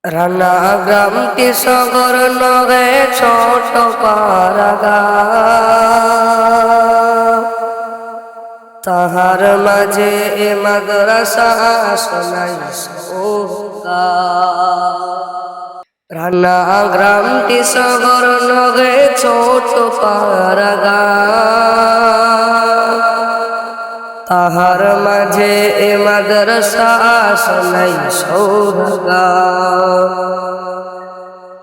রানা গ্রামটি সগর নগে ছোট পারাগা তাহার মাঝে এ মাদ্রাসা শোনাই সোগা। রানা গ্রামটি সগর নগে ছোট পারাগা তাহার মাঝে এ মাদ্রাসা শোনাই সোগা।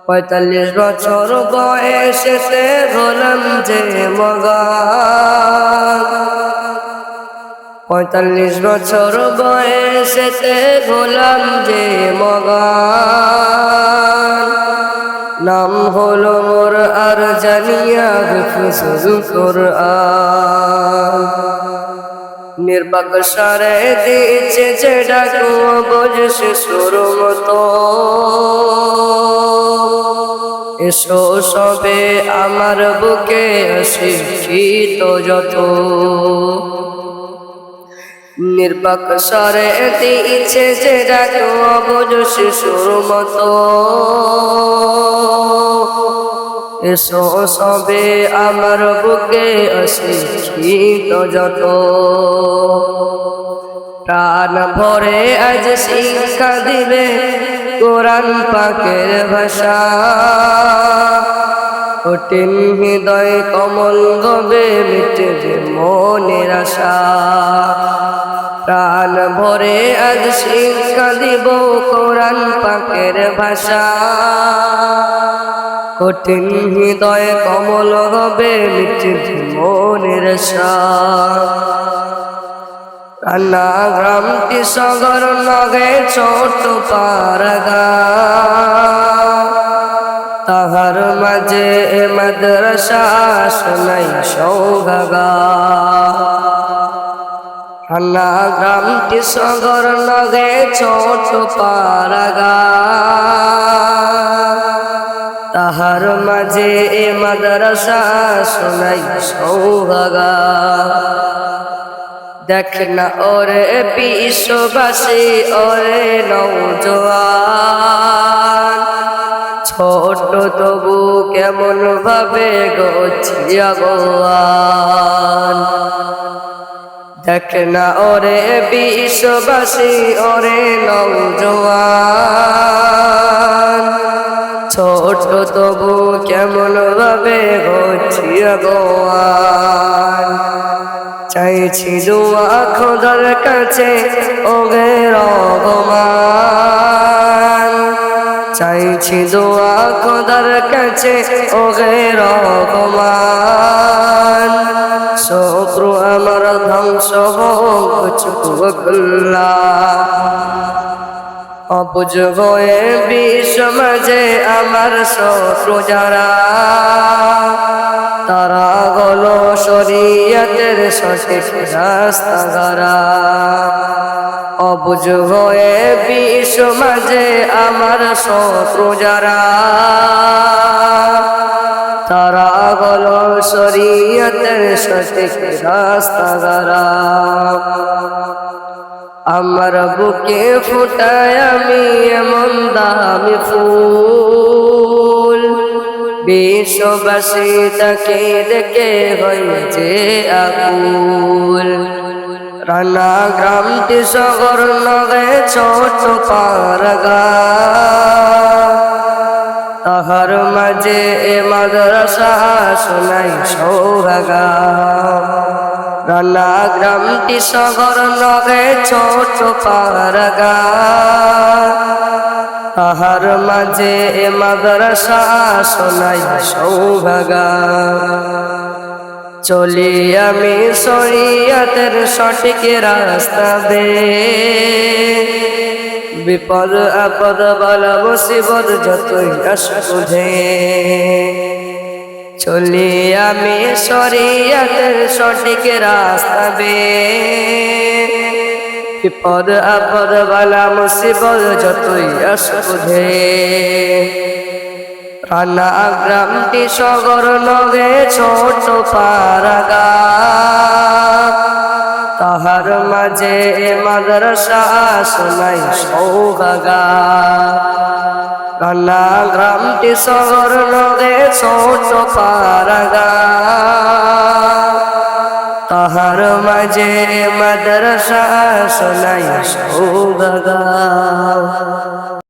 ৪৫ বছর বয়সেতে হলাম যে মগান, ৪৫ বছর বয়সেতে হলাম যে মগান। নাম হলো মোর আর জানিয়া হিফজুল কোরআন। নির্বাক সারে দিয়েছে যে ডাকু বুঝছে সুর মতো, এসো সবে আমার বুকে শিক্ষিত যত। নির্বাক সারে দিয়েছে যে ডাকু বুঝছে সুর মতো, এসো সবে আমার বুকে অশিক্ষিত যত। প্রাণ ভরে আজ শিক্ষা দিবে কোরআন পাকের ভাষা, কঠিন হৃদয় কমল গবে মিটবে মনের আশা। প্রাণ ভরে আজ শিক্ষা দিব কোরআন পাকের ভাষা, কঠিন হৃদয় কমল হবে মিটবে মনের আশা। রানা গ্রামটি সগর নগে ছোট পারাগা তাহার মাঝে এ মাদ্রাসা শোনাই সোহাগা। রানা গ্রামটি সগর নগে ছোট পারাগা তাহার মাঝে এ মাদ্রাসা শোনাই সোহাগা। দেখ না ওরে বিশ্ববাসী ওরে নওজোয়ান, ছোট তবু কেমন ভাবে গছিয়া গোয়ান। দেখ না ওরে বিশ্ববাসী ওরে নওজোয়ান, ছোট তবু কেমন ভাবে গছিয়া গোয়ান। চাইছি দোয়া খোদার কাছে ওগে রহমান, চাইছি দোয়া খোদার কাছে ওগে রহমান। শত্রু আমার ধ্বংস হোক চুকুল্লা, অবুঝ হয়ে বিশ্ব মাঝে আমার শত্রু যারা, তারা হলো শরীয়তের সঠিক রাস্তাগারা। অবুঝ হয়ে বিশ্ব মাঝে আমার শত্রু যারা, তারা হলো শরীয়তের সঠিক রাস্তাগারা। আমার বুকে ফুটায় আমি এমন দামি ফুল, বিশ্ববাসী তাকে দেখে হয়েছে আকুল। রানা গ্রামটি সগর নগে ছোট পারাগা তাহার মাঝে এ মাদ্রাসা শোনাই সোহাগা। রানা গ্রামটি সগর নগে ছোট পারাগা তাহার মাঝে এ মাদ্রাসা শোনাই সোহাগা। চলি আমি শরীয়তের সঠিক রাস্তা বে, বিপদ আপদ বালা মুসিবত যতই আসুধে। চলি আমি শরীয়তের সঠিক রাস্তা বে, বিপদ আপদ বালা মুসিবত যতই আসুধে। রানা গ্রামটি সগর নগে ছোট পারাগা তাহার মাঝে মাদ্রাসা শোনাই সোহাগা। কান্না গ্রামটি শহর নগে ছোট পারাগা তাহার মাঝে মাদ্রাসা শোনাই সৌগাগা